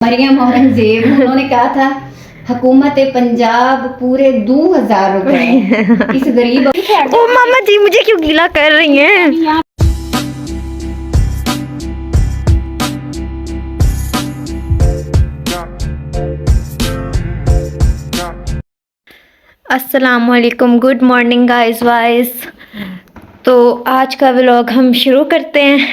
मरियम औरंगजेब, उन्होंने कहा था हुकूमत पंजाब पूरे 2000 रुपए इस गरीब। ओ मामा जी मुझे क्यों गीला कर रही हैं? अस्सलामुअलैकुम, गुड मॉर्निंग गाइस वाइस। तो आज का व्लॉग हम शुरू करते हैं।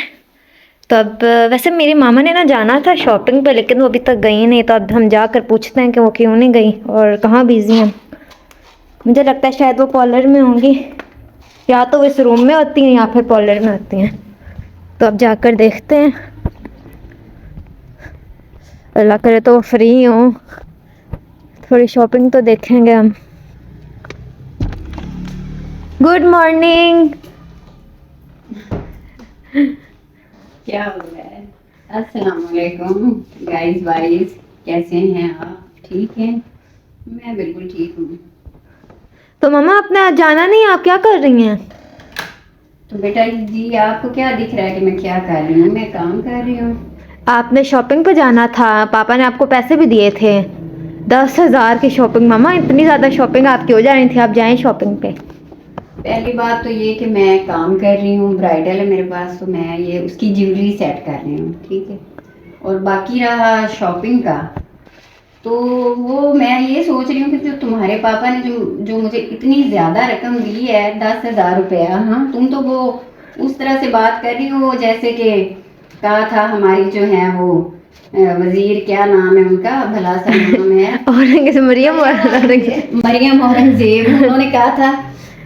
तो अब वैसे मेरी मामा ने ना जाना था शॉपिंग पे, लेकिन वो अभी तक गई नहीं। तो अब हम जाकर पूछते हैं कि वो क्यों नहीं गई और कहाँ बिजी हैं। मुझे लगता है शायद वो पार्लर में होंगी, या तो वो इस रूम में होती हैं या फिर पार्लर में होती हैं। तो अब जाकर देखते हैं, अल्लाह करे तो वो फ्री हो, थोड़ी शॉपिंग तो देखेंगे हम। Good morning. क्या हो रहा है? अस्सलाम वालेकुम गाइस वाइस, कैसे हैं आप? ठीक हैं? मैं बिल्कुल ठीक हूँ। तो मामा आपने आज जाना नहीं, आप क्या कर रही हैं? तो बेटा जी, आपको क्या दिख रहा है कि मैं क्या कर रही हूँ? मैं काम कर रही हूँ। आपने शॉपिंग पे जाना था, पापा ने आपको पैसे भी दिए थे 10,000 की शॉपिंग। मामा इतनी ज़्यादा शॉपिंग आप क्यों जा रही थी? आप जाएं शॉपिंग पे। पहली बात तो ये कि मैं काम कर रही हूँ, ब्राइडल है मेरे पास, तो मैं ये उसकी ज्वेलरी सेट कर रही हूँ, ठीक है। और बाकी रहा शॉपिंग का, तो वो मैं ये सोच रही हूँ कि जो तुम्हारे पापा ने जो मुझे इतनी ज़्यादा रकम दी है, 10,000 रुपया, हाँ तुम तो वो उस तरह से बात कर रही हो जैसे कि कहा था हमारी जो है वो वजीर, क्या नाम है उनका, भला सा नाम है और मरियम मरियम औरंगजेब, उन्होंने कहा था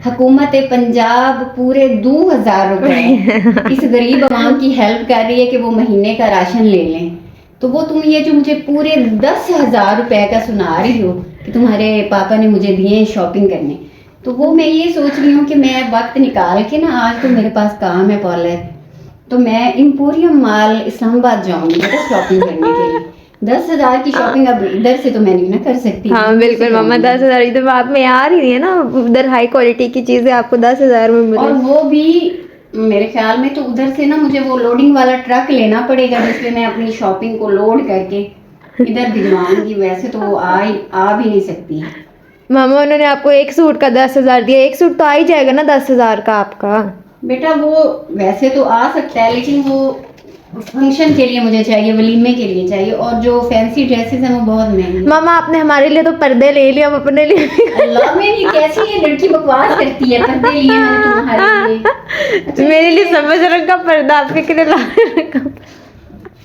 हुकूमत पंजाब पूरे 2000 रुपए इस गरीब आवाम की हेल्प कर रही है कि वो महीने का राशन ले लें। तो वो तुम ये जो मुझे पूरे 10,000 रुपए का सुना रही हो कि तुम्हारे पापा ने मुझे दिए शॉपिंग करने, तो वो मैं ये सोच रही हूँ कि मैं वक्त निकाल के ना, आज तो मेरे पास काम है पार्लर, तो मैं इंपोरियम मॉल इस्लामाबाद जाऊंगी बेटा शॉपिंग करने के लिए। 10,000 की शॉपिंग अब इधर से तो मैं नहीं ना कर सकती। हाँ बिल्कुल मामा, 10,000 इधर आप में आ रही है ना, उधर हाई क्वालिटी की चीजें आपको 10,000 में मिले। और वो भी मेरे ख्याल में तो उधर से ना मुझे वो लोडिंग वाला ट्रक लेना पड़ेगा, जिसमें मैं अपनी शॉपिंग को लोड करके इधर भिजवाऊंगी। वैसे तो वो आ भी नहीं सकती। मामा उन्होंने आपको एक सूट का 10,000 दिया, एक सूट तो आ ही जाएगा ना 10,000 का आपका। बेटा वो वैसे तो आ सकता है, लेकिन वो फंक्शन के लिए मुझे चाहिए, वलीमे के लिए चाहिए, और जो फैंसी ड्रेसेस हैं वो बहुत महंगी। मामा आपने हमारे लिए तो पर्दे ले लिया, अब अपने लिए अल्लाह मेरी, कैसी ये लड़की बकवास करती है, पर्दे लिए मैंने तुम्हारे लिए। मेरे लिए सफेद रंग का पर्दा, आपके लिए लाल रंग का।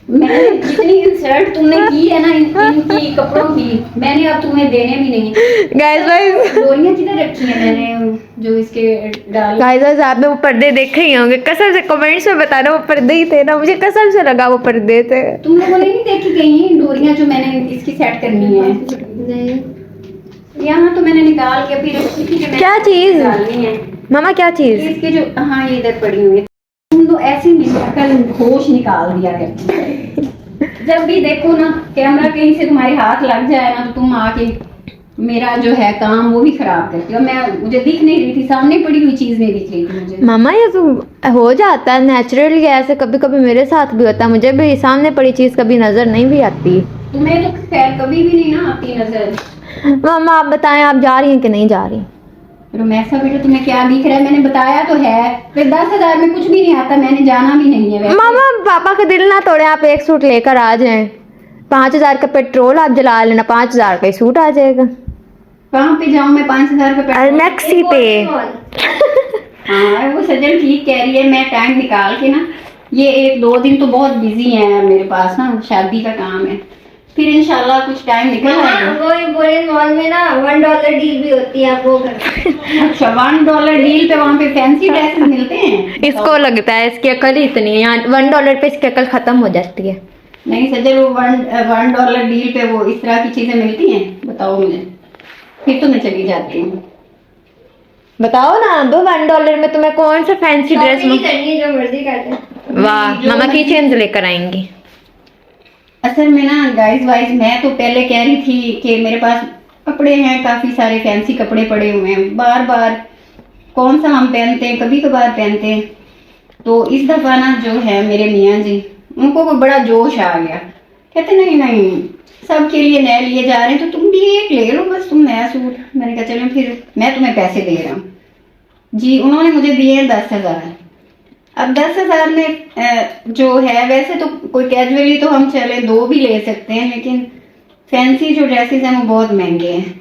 मैंने जितनी इंसल्ट तुमने की है ना इनकी कपड़ों की, मैंने अब तुम्हें देने भी नहीं। गाइस डोरियां किधर रखी हैं मैंने जो इसके डाल। गाइस आपने वो पर्दे देखे ही होंगे, कसम से कमेंट्स में बताना वो पर्दे ही थे ना, मुझे कसम से लगा वो पर्दे थे। तुम लोगों ने नहीं देखी कहीं डोरियां जो मैंने इसकी सेट करनी है? नहीं। यहाँ तो मैंने निकाल के फिर रखी थी कि मैंने क्या चीज डालनी है। मामा, क्या चीज? इसके जो, हाँ ये इधर पड़ी हुई है। तुम तो ऐसी निकल होश निकाल दिया करती है। जब भी देखो ना कैमरा कहीं से तुम्हारे हाथ लग जाए ना, तो तुम आके मेरा जो है काम वो भी खराब करती हो। मैं मुझे दिख नहीं रही थी, सामने पड़ी हुई चीज नहीं दिख रही थी मुझे। मामा ये तो हो जाता है नेचुरली, ऐसे कभी कभी मेरे साथ भी होता है, मुझे भी सामने पड़ी चीज कभी नजर नहीं भी आती। तुम्हें तो खैर कभी भी नहीं ना आती नजर। मामा आप बताएं, आप जा रही हैं कि नहीं जा रही? रोमैसा बेटा तुम्हें क्या दिख रहा है? मैंने बताया तो है, फिर 10,000 में कुछ भी नहीं आता, मैंने जाना भी नहीं है। वैसे मामा पापा का दिल ना तोड़े, आप एक सूट लेकर आ जाएं। 5,000 का पेट्रोल आप जला लेना, 5,000 का ही सूट आ जाएगा। कहाँ पे जाऊँ मैं 5,000 का पेट्रोल? मैक्सी पे। हाँ वो सजन ठीक कह रही है, मैं टाइम निकाल के ना, ये 1-2 दिन तो बहुत बिजी है मेरे पास ना, शादी का काम है, फिर इंशाल्लाह कुछ टाइम निकल आएगा। वो इंपोरियम मॉल में ना $1 डील भी होती है, आप वो कर। अच्छा $1 डील पे वहाँ पे फैंसी ड्रेस मिलते हैं? इसको लगता है इसकी अकल ही इतनी है, यहाँ $1 पे इसकी अकल खत्म हो जाती है। नहीं सजल, वो $1 डील पे वो इस तरह की चीजें मिलती हैं? बताओ मुझे, फिर तो मैं चली जाती हूँ। बताओ ना, दो $1 में तुम्हें कौन सा फैंसी ड्रेस शॉपिंग ही करनी है, जो मर्जी कर ले। वाह मामा की चेंज लेकर आएंगी। असल में ना गाइस वाइस, मैं तो पहले कह रही थी कि मेरे पास कपड़े हैं, काफी सारे फैंसी कपड़े पड़े हुए हैं, बार बार कौन सा हम पहनते हैं, कभी कभार पहनते हैं। तो इस दफा ना जो है मेरे मियाँ जी, उनको कोई बड़ा जोश आ गया कहते नहीं नहीं, सबके लिए नए लिए जा रहे हैं तो तुम भी एक ले लो बस, तुम नया सूट। मैंने कहा चलो फिर मैं तुम्हें पैसे दे रहा हूँ जी। उन्होंने मुझे दिए 10,000। अब 10,000 में जो है, वैसे तो कोई कैजुअली तो हम चले 2 भी ले सकते हैं, लेकिन फैंसी जो ड्रेसेस हैं वो बहुत महंगे हैं,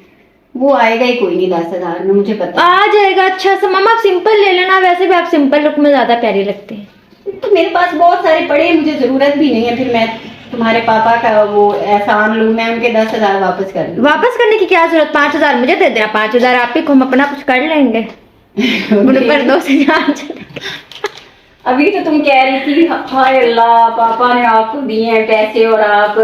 वो आएगा ही कोई नहीं 10,000 में, मुझे पता है। आ जाएगा अच्छा सा। मम्मा आप सिंपल ले लेना, वैसे भी आप सिंपल लुक में ज्यादा प्यारी लगती हैं। तो मेरे पास बहुत सारे पड़े हैं, मुझे जरूरत भी नहीं है फिर मैं तुम्हारे पापा का वो एहसान लूं, मैं उनके 10,000 वापस कर दूं। वापस करने की क्या जरूरत, 5,000 मुझे दे देना, 5,000 आप ही को, हम अपना कुछ कर लेंगे। मुझे पर 2 से जान चलेगी। अभी तो तुम कह रही थी हाय अल्लाह पापा ने आपको दिए हैं पैसे और आप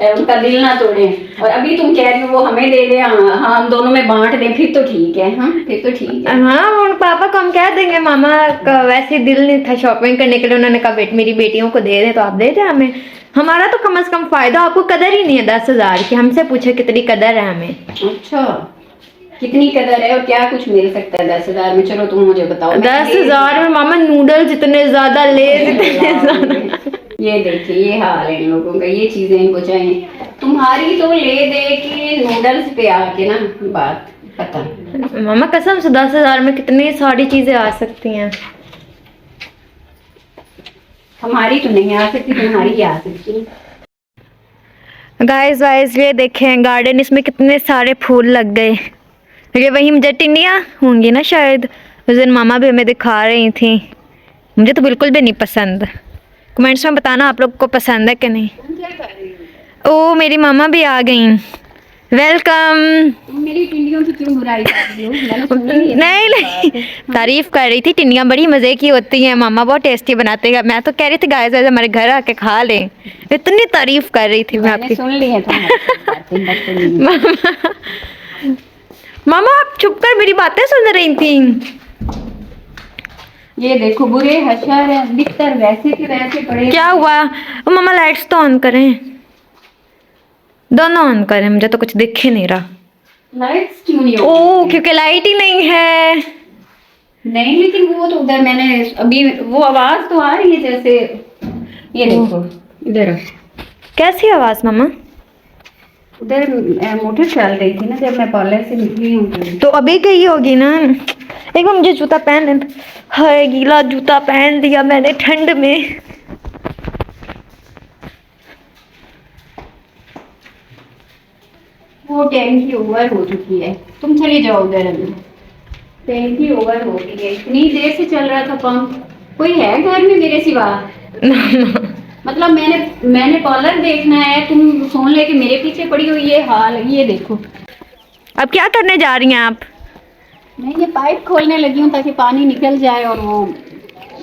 उनका दिल ना तोड़े, और अभी तुम कह रही हो वो हमें दे दे, हाँ हम दोनों में बांट दें, फिर तो ठीक है। हाँ फिर तो ठीक है। हाँ उन पापा को हम कह देंगे, मामा का वैसे दिल नहीं था शॉपिंग करने के लिए, उन्होंने कहा मेरी बेटियों को दे दे तो आप दे दे हमें, हमारा तो कम से कम फायदा, आपको कदर ही नहीं है 10,000 की, हमसे पूछे कितनी कदर है हमें। अच्छा कितनी कदर है और क्या कुछ मिल सकता है 10,000 में, चलो तुम मुझे बताओ। 10,000 में मामा नूडल्स इतने ज्यादा, लेज इतने ज्यादा। ये देखिए ये हाल है इन लोगों का, ये चीजें इनको चाहिए। तुम्हारी तो ले दे के नूडल्स पे आके ना बात पता। मामा कसम से 10,000 में कितनी सारी चीजें आ सकती हैं। हमारी तो नहीं आ सकती, तुम्हारी ही आ सकती। गाइस वाइस ये देखें गार्डन, इसमें कितने सारे फूल लग गए। ये वही जटिनियाँ होंगी ना शायद, उस दिन मामा भी हमें दिखा रही थी। मुझे तो बिल्कुल भी नहीं पसंद, कमेंट्स में बताना आप लोग को पसंद है कि नहीं। ओ मेरी मामा भी आ गई, वेलकम। तुम मेरी टिंडियों की क्यों बुराई कर रही हो? मैंने सुनी ही नहीं नहीं तारीफ कर रही थी, टिंडियाँ बड़ी मज़े की होती हैं, मामा बहुत टेस्टी बनाते हैं। मैं तो कह रही थी गाइस हमारे घर आके खा लें, इतनी तारीफ कर रही थी मैं आपकी। सुन ली है मामा आप चुप कर मेरी बातें सुन रही थी। ये देखो बुरे हशर हैं, बिस्तर वैसे के वैसे पड़े। क्या हुआ? ओ मामा लाइट्स तो ऑन करें, दोनों ऑन करें, मुझे तो कुछ दिख ही नहीं रहा। लाइट्स क्यों नहीं ओ क्योंकि लाइट ही नहीं है। नहीं लेकिन वो तो उधर मैंने अभी वो आवाज तो आ रही है जैसे, ये देखो इधर कैसी आवाज मामा? उधर मोटर चल रही थी ना जब मैं पार्लर से निकली हूँ। तो अभी गई होगी ना। एक बार मुझे जूता पहन ले। हाय गीला जूता पहन दिया मैंने ठंड में। वो टैंकी ओवर हो चुकी है, तुम चले जाओ उधर। अभी टैंकी ओवर हो गई है, इतनी देर से चल रहा था पंप। कोई है घर में मेरे सिवा? मतलब मैंने पार्लर देखना है, तुम सुन ले कि मेरे पीछे पड़ी हुई ये हाल। ये देखो अब क्या करने जा रही हैं आप? मैं ये पाइप खोलने लगी हूँ ताकि पानी निकल जाए और वो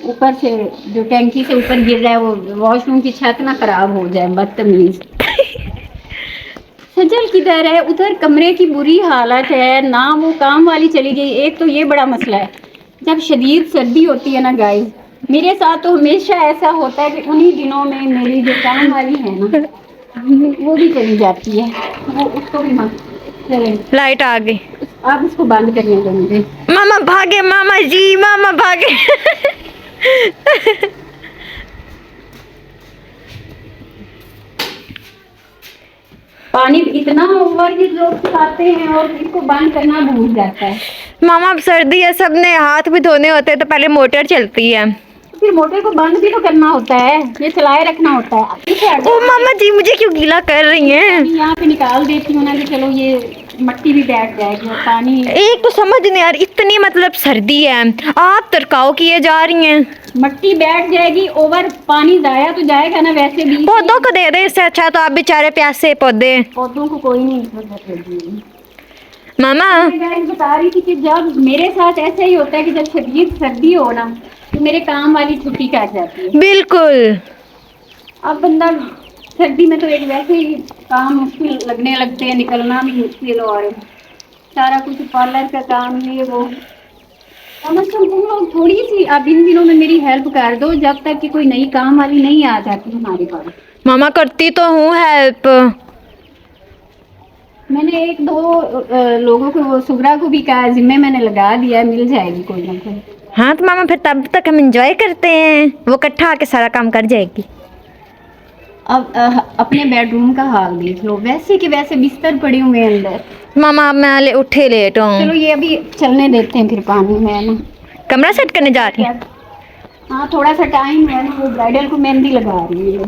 ऊपर से जो टैंकी से ऊपर गिर जाए, वो वॉशरूम की छत ना खराब हो जाए। बदतमीज। सजल किधर है? उधर कमरे की बुरी हालत है ना, वो काम वाली चली गई। एक तो ये बड़ा मसला है, जब शदीद सर्दी होती है ना गाइस, मेरे साथ तो हमेशा ऐसा होता है कि उन्हीं दिनों में मेरी जो काम वाली है ना वो भी चली जाती है, वो उसको भी मत चले। लाइट आ गई, आप इसको बंद करने दो मुझे। मामा भागे, मामा जी मामा भागे। पानी इतना ओवर ही लोग चलाते हैं और इसको बंद करना भूल जाता है। मामा अब सर्दी है, सबने हाथ भी धोने होते हैं तो पहले मोटर चलती है, फिर मोटर को बंद भी तो करना होता है, ये चलाए रखना होता है। ओ मामा जी मुझे क्यों गीला कर रही हैं? यहाँ पे निकाल देती हूँ ना कि चलो ये मट्टी भी बैठ जाएगी और पानी। एक तो समझ नहीं यार, इतनी मतलब सर्दी है, आप तरकाव किए जा रही हैं। मट्टी बैठ जाएगी, ओवर पानी जाया तो जाएगा ना वैसे भी। पौधों को दे दे, इससे अच्छा तो आप बेचारे प्यासे पौधे। पौधों को कोई नहीं। मामा मैं बता रही थी कि जब मेरे साथ ऐसा ही होता है कि जब शदीद सर्दी हो ना तो मेरे काम वाली छुट्टी कर जाती है। बिल्कुल। अब बंदा सर्दी में तो एक वैसे ही काम मुश्किल लगने लगते हैं, निकलना भी मुश्किल और सारा कुछ पार्लर का काम ये वो। कम से कम तुम लोग थोड़ी सी अब इन दिनों में मेरी हेल्प कर दो, जब तक कि कोई नई काम वाली नहीं आ जाती हमारे पास। मामा करती तो हूँ हेल्प। मैंने 1-2 लोगों को, सुगरा को भी कहा, जिम्मे मैंने लगा दिया, मिल जाएगी कोई ना कोई। हाँ तो मामा फिर तब तक हम एंजॉय करते हैं, वो इकट्ठा आके सारा काम कर जाएगी। अब अपने बेडरूम का हाल देख लो, वैसे के वैसे बिस्तर पड़े हुए हैं अंदर। मामा अब मैं उठे लेट चलो हूँ। ये अभी चलने देते हैं फिर पानी में, है ना। कमरा सेट करने जा रही है। हाँ थोड़ा सा टाइम है ना, वो ब्राइडल को मेहंदी लगा रही है।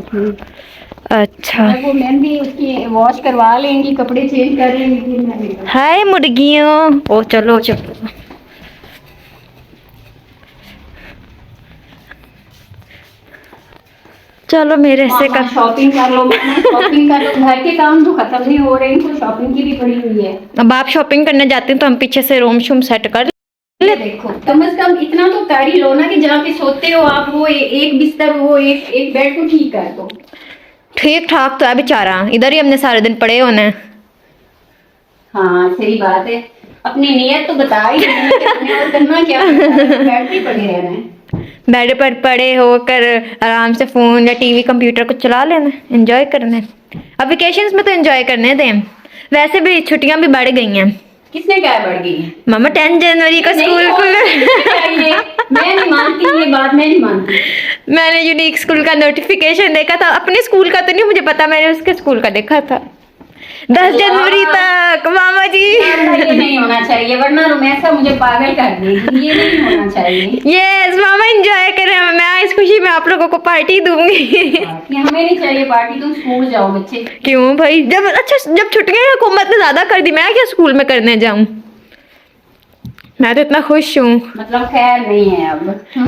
अच्छा। अगर वो मेहंदी उसकी वॉश करवा लेंगी, कपड़े चेंज कर लेंगी, फिर मैं हाय मुर्गियों, ओ चलो चलो। चलो मेरे से कर। शॉपिंग कर लो, शॉपिंग कर लो, घर के काम तो खत्म नहीं हो रहे हैं, तो शॉपिंग की भी पड़ी हुई है। अब आप शॉपिंग करने जाते हैं तो हम पीछे से रूम शूम सेट कर ये देखो, कम से कम इतना तो कर ही लो ना कि जहाँ पे सोते हो आप, वो एक बिस्तर, वो एक बेड को ठीक कर दो। ठीक ठाक तो है बेचारा, इधर ही हमने सारे दिन पड़े होने हैं। हाँ सही बात है, अपनी नियत तो बता ही देना कि तुम्हें और करना क्या है, बेड पे पड़े रहना है। बेड पर पड़े होकर आराम से फोन या टीवी कंप्यूटर को चला लेना, एंजॉय करना है। अब वेकेशंस में तो एंजॉय करने दें, वैसे भी छुट्टियां भी बढ़ गई हैं। किसने क्या बढ़ गई है? मामा 10 जनवरी का नहीं, स्कूल खुल। मैं नहीं मानती ये बात, मैं नहीं मानती। मैंने यूनिक स्कूल का नोटिफिकेशन देखा था, अपने स्कूल का तो नहीं मुझे पता, मैंने उसके स्कूल का देखा था 10 जनवरी तक। मामा जी ये नहीं होना चाहिए, वरना रोमैसा मुझे पागल कर देगी, ये नहीं होना चाहिए। यस मामा एंजॉय करें, मैं इस खुशी में आप लोगों को पार्टी दूंगी। हमें नहीं चाहिए पार्टी, तुम स्कूल जाओ बच्चे। क्यों भाई, जब छुट्टियां हुकूमत ने ज्यादा कर दी, मैं क्या स्कूल में करने जाऊं। मैं तो इतना खुश हूँ। मतलब खैर नहीं है अब।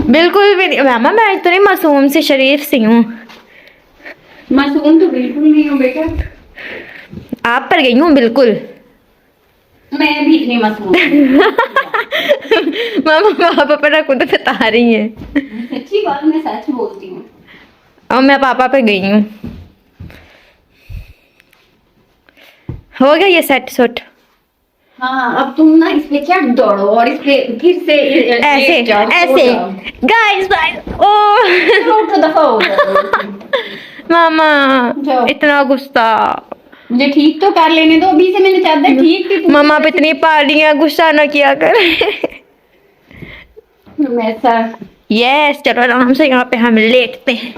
बिल्कुल भी नहीं मामा, मैं इतनी मासूम सी शरीफ सी हूँ। मासूम तो बिल्कुल नहीं हूँ बेटा, आप पर गई हूँ बिल्कुल। मैं भी इतनी मासूम हूँ। मामा पापा पर खुद बता रही है। सच्ची बात, मैं सच बोलती हूँ। और मैं पापा पे गई हूँ। हो गया ये सेट सुट। हाँ अब तुम ना इस पे चढ़ दौड़ो और इस पे फिर से ऐसे लेट जाओ, सो ऐसे जाओ। गाइस ओ चलो उठो, दफा हो जाओ। मामा जाओ। इतना गुस्सा। मुझे ठीक तो कर लेने दो, अभी से मैंने चादर ठीक थी। मामा पे इतनी पार्टियां, गुस्सा ना किया कर। ऐसा यस चलो आराम से यहाँ पे हम लेटते हैं।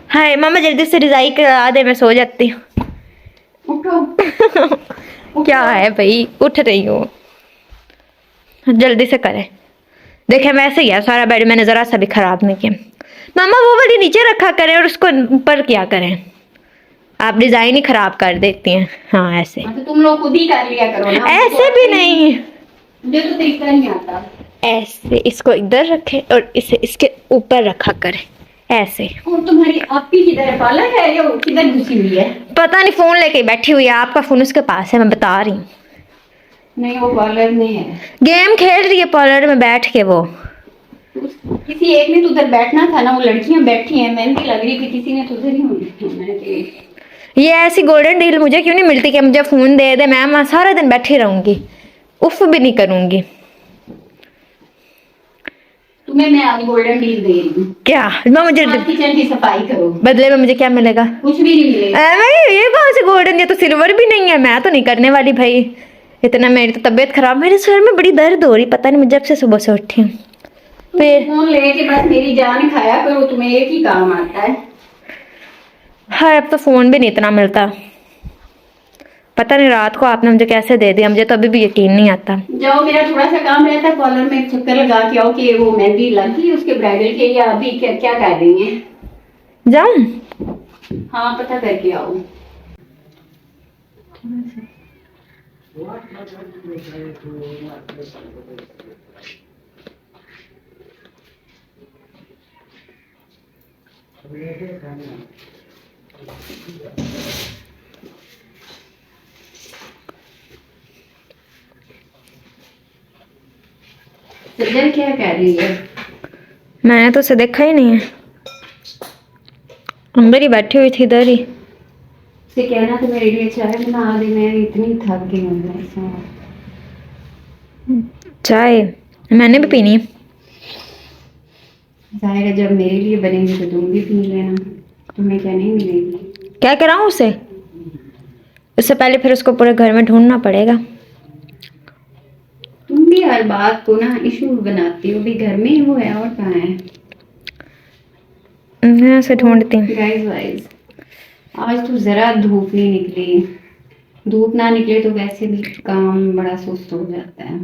हाय मामा जल्दी से रिजाई करा दे, मैं सो जाती हूँ। उठो। क्या है भाई, उठ रही हूँ, जल्दी से करें। देखे वैसे ही है सारा बेड, मैंने जरा सा भी खराब नहीं किया। मामा वो वाली नीचे रखा करें और उसको ऊपर क्या करें, आप डिजाइन ही खराब कर देती हैं। हाँ ऐसे, तो तुम लोग खुद ही कर लिया करो ना, ऐसे भी नहीं, मुझे तो तरीका नहीं आता। ऐसे इसको इधर रखें और इसे इसके ऊपर रखा करें ऐसे। और तुम्हारी आपी किधर है, पार्लर है या किधर घुसी हुई है? पता नहीं, फोन लेके बैठी हुई है, आपका फोन उसके पास है, मैं बता रही हूँ। नहीं वो पार्लर में है, गेम खेल रही है पार्लर में बैठ के। वो किसी एक ने तो उधर बैठना था ना, वो लड़कियां बैठी हैं, मेहंदी लग रही थी, किसी ने तो उधर ही होना चाहिए। ये ऐसी गोल्डन डील मुझे क्यों नहीं मिलती कि मुझे फोन दे दे, मैं वहाँ सारा दिन बैठी रहूंगी, उफ भी नहीं करूंगी। तुम्हें मैं आज गोल्डन डील दे रही हूँ। क्या मैं मुझे किचन की सफाई करो, बदले में मुझे क्या मिलेगा? कुछ भी नहीं मिलेगा। ये कौन से गोल्डन, ये तो सिल्वर भी नहीं है, मैं तो नहीं करने वाली भाई इतना। मेरी तो तबीयत खराब, मेरे सर में बड़ी दर्द हो रही, पता नहीं, मैं जब से सुबह से उठी हूँ। फिर फोन लेके बस मेरी जान खाया करो, तुम्हें एक ही काम आता है। हाँ अब तो फोन भी नहीं इतना मिलता, पता नहीं रात को आपने मुझे कैसे दे दिया, मुझे तो अभी भी यकीन नहीं आता। जाओ, मेरा थोड़ा सा काम रहता है, कॉलर में एक चक्कर लगा के आओ कि वो मेहंदी लगी उसके ब्राइडल के, या अभी क्या क्या कर रही हैं। जाऊं? हाँ पता करके आओ। सजल क्या कर रही है? मैंने तो उसे देखा ही नहीं है, अंदर ही बैठी हुई थी इधर ही। उसे कहना तो मेरे लिए चाय बना दे, मैं इतनी थक गई हूँ ऐसा। चाय मैंने भी पीनी है। जाहिर है जब मेरे लिए बनेंगी तो तुम भी पी लेना, तुम्हें क्या नहीं मिलेगी। क्या कराऊं उसे? उससे पहले फिर उसको पूरे घर में ढूंढना पड़ेगा। तुम भी हर बात को ना इशू बनाती हो, भी घर में ही वो है और कहाँ है। मैं उसे ढूंढती हूँ। गाइस वाइज आज तो ज़रा धूप नहीं निकली। धूप ना निकले तो वैसे भी काम बड़ा सुस्त हो जाता है।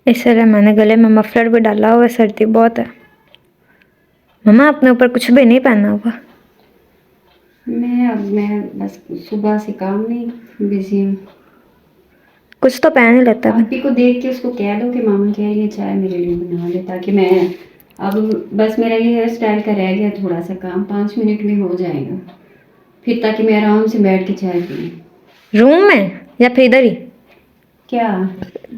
इसलिए मैंने गले में मफलर भी डाला हुआ है, सर्दी बहुत है। मम्मा अपने ऊपर कुछ भी नहीं पहना हुआ। मैं बस सुबह से काम नहीं बिजी हूँ। कुछ तो पहन ही लेता है। आपी को देख के उसको कह दो कि मामा क्या ये चाय मेरे लिए बना दे, ताकि मैं अब बस मेरा ये हेयर स्टाइल का रह गया थोड़ा सा काम, 5 मिनट में हो जाएगा फिर, ताकि मैं आराम से बैठ के चाय पी। रूम में या फिर इधर ही क्या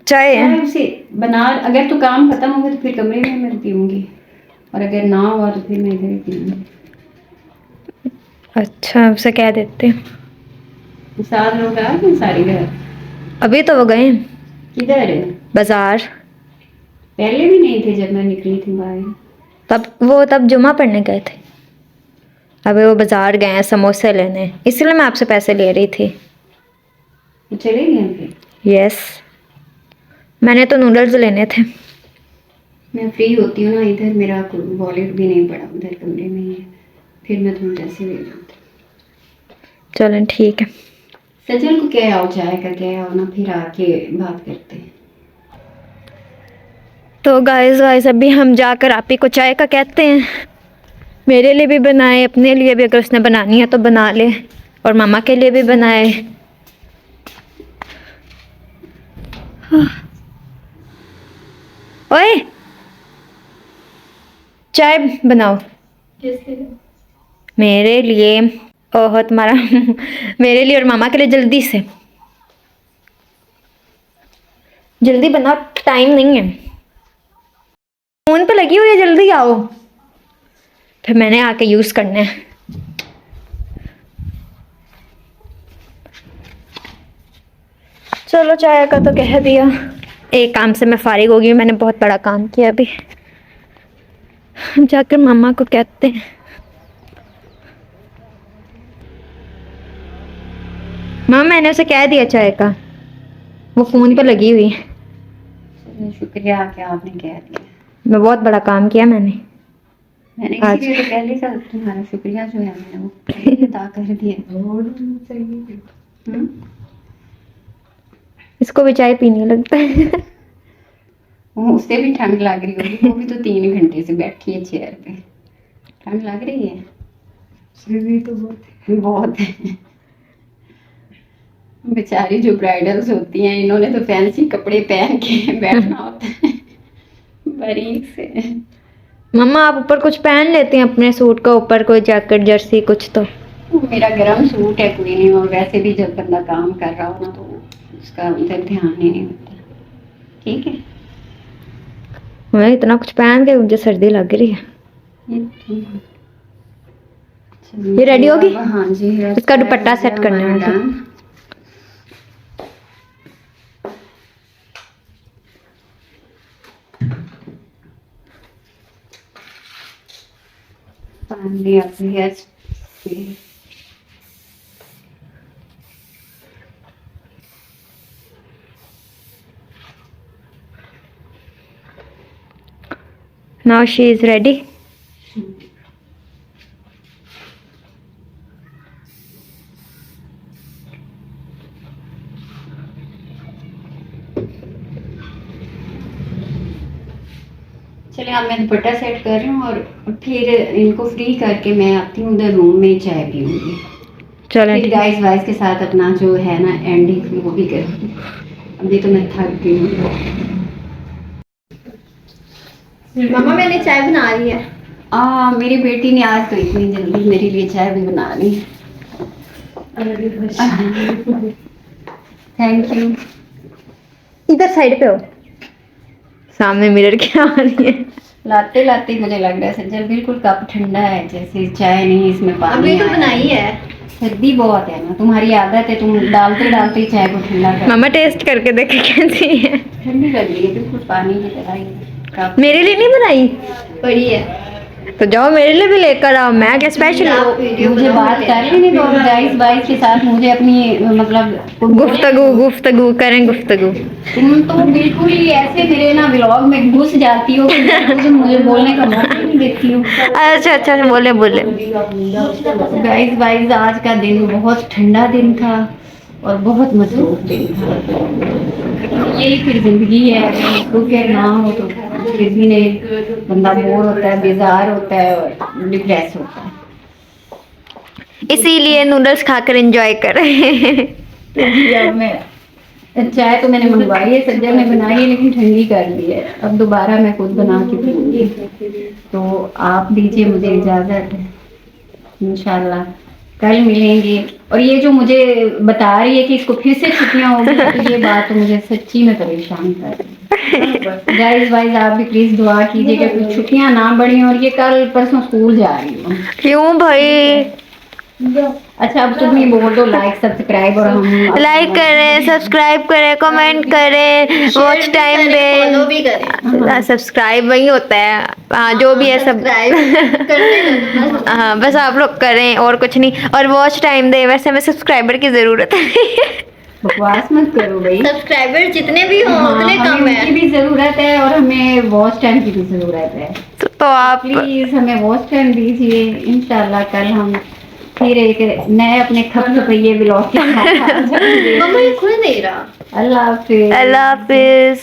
चाय है? चाय उसे बना, अगर तो काम खत्म होगा तो फिर कमरे में मैं पीऊँगी, और अगर ना हुआ तो फिर मैं इधर ही पीऊँगी। अच्छा, उसे कह देते हैं। 7 लोग आ गए सारे घर? अभी तो वो गए किधर? बाजार। पहले भी नहीं थे जब मैं निकली थी बाहर? तब जुमा पढ़ने गए थे। अभी वो बाजार गए हैं समोसे लेने, इसलिए मैं आपसे पैसे ले रही थी। वो चले गए फिर? यस, मैंने तो नूडल्स लेने थे। मैं फ्री होती हूँ ना, इधर मेरा वॉलेट भी नहीं पड़ा, उधर कमरे में ही है, फिर मैं तुम्हें पैसे दे दूँगी। चलें ठीक है। सजल को क्या आओ, चाय का क्या आओ ना, फिर आके बात करते हैं। तो गाइस अभी हम जाकर आपी को चाय का कहते हैं। मेरे लिए भी बनाए, अपने लिए भी अगर उसने बनानी है तो बना ले, और मामा के लिए भी बनाए। ओए चाय बनाओ मेरे लिए। ओह तुम्हारा मेरे लिए और मामा के लिए, जल्दी से जल्दी बनाओ, टाइम नहीं है। फोन पे लगी हुई है, जल्दी आओ, फिर मैंने आके यूज करना है। चलो चाय का तो कह दिया, एक काम से मैं फारिग हो गई हूँ। मैंने बहुत बड़ा काम किया। अभी जाकर मामा को कहते हैं। मामा मैंने उसे कह दिया चाय का, वो फोन पे लगी हुई है। शुक्रिया कि आपने कह दिया। मैं बहुत बड़ा काम किया मैंने आज। इसीलिए तो पहले का तुम्हारा शुक्रिया जो है मैंने वो पहले अदा कर दिया। इसको भी चाय पीने लगता है। वो उससे भी ठंड लग रही होगी, वो भी तो 3 घंटे से बैठी है चेयर पे। ठंड लग रही है? तो बहुत है। बेचारी जो ब्राइडल्स होती हैं, इन्होंने तो फैंसी कपड़े पहन के बैठना होता है बारीक से। मम्मा आप ऊपर कुछ पहन लेते हैं अपने सूट का, ऊपर कोई जैकेट जर्सी कुछ तो। मेरा गरम सूट है, कोई नहीं, और वैसे भी जब बंदा काम कर रहा हो ना तो उसका उधर ध्यान ही नहीं होता। ठीक है, मैं इतना कुछ पहन के मुझे सर्दी लग रही है। ये रेडी होगी? हाँ जी, इसका दुपट्टा सेट करना है। Finally, up here. Now she is ready. चलिए अब मैं दुपट्टा सेट कर रही हूँ और फिर इनको फ्री करके मैं आती हूँ उधर रूम में चाय पीऊंगी। चलें फिर गाइस वाइस के साथ अपना जो है ना एंडिंग वो भी करूँगी। अभी तो मैं थक गई हूँ। मामा मैंने चाय बना ली है। मेरी बेटी ने आज तो इतनी जल्दी मेरे लिए चाय भी बना ली। Thank you. इधर साइड पे हो, सामने मिरर के आ रही है। लाते लाते मुझे लग रहा है सज्जल बिल्कुल कप ठंडा है, जैसे चाय नहीं इसमें पानी अभी तो आया। बनाई है। सर्दी बहुत है ना, तुम्हारी आदत है, तुम डालते डालते चाय को ठंडा कर। मामा टेस्ट करके देखे कैसी है। ठंडी लग रही है, बिल्कुल पानी की तरह ही कप। मेरे लिए नहीं बनाई? बड़ी है। तो जाओ मेरे लिए भी लेकर आओ, मैं क्या स्पेशल मुझे बात कर लेने दो गाइस वाइस के साथ, मुझे अपनी मतलब गुफ्तगू करें गुफ्तगू। तुम तो बिल्कुल ही ऐसे मेरे ना व्लॉग में घुस जाती हो कि तुम मुझे बोलने का मौका ही नहीं देती हो। अच्छा बोले बोले। गाइस वाइस आज का दिन बहुत ठंडा दिन था और बहुत मसरूफ दिन था। यही फिर जिंदगी है, मसरूफ ना हो तो फिर भी नहीं, बंदा बोर होता है, बेजार होता है और डिप्रेस होता है। इसीलिए नूडल्स खाकर एंजॉय कर रहे हैं। अब मैं चाय तो मैंने मंगवाई है, सज्जन ने बनाई है लेकिन ठंडी कर ली है, अब दोबारा मैं खुद बना के पीऊंगी। तो आप दीजिए मुझे इजाजत, इंशाल्लाह कल मिलेंगे। और ये जो मुझे बता रही है कि इसको फिर से छुट्टियां होगी, तो ये बात तो मुझे सच्ची में परेशान कर रही है। गाइस वाइस आप भी प्लीज दुआ कीजिएगा कि छुट्टियां ना बढ़ी, और ये कल परसों स्कूल जा रही हूँ। क्यों भाई? अच्छा अब तुम ही बोल दो, लाइक सब्सक्राइब, और हम लाइक करें, सब्सक्राइब करें, कमेंट करें, वॉच टाइम फॉलो दें। भी करें। सब्सक्राइब वही होता है, हाँ जो भी है सब हाँ बस आप लोग करें और कुछ नहीं, और वॉच टाइम दें। वैसे हमें सब्सक्राइबर की जरूरत है। बकवास मत करो भाई। सब्सक्राइबर जितने भी हों हाँ, उतने हमें कम है। उनकी भी जरूरत है और हमें वॉच टाइम की भी जरूरत है। तो आप प्लीज हमें वॉच टाइम दीजिए, इंशाल्लाह कल हम फिर एक नए अपने खपखपैये व्लॉग के साथ आ जाएंगे। मम्मा ये खुल नहीं रहा। अल्लाह हाफिज। अल्लाह हाफिज।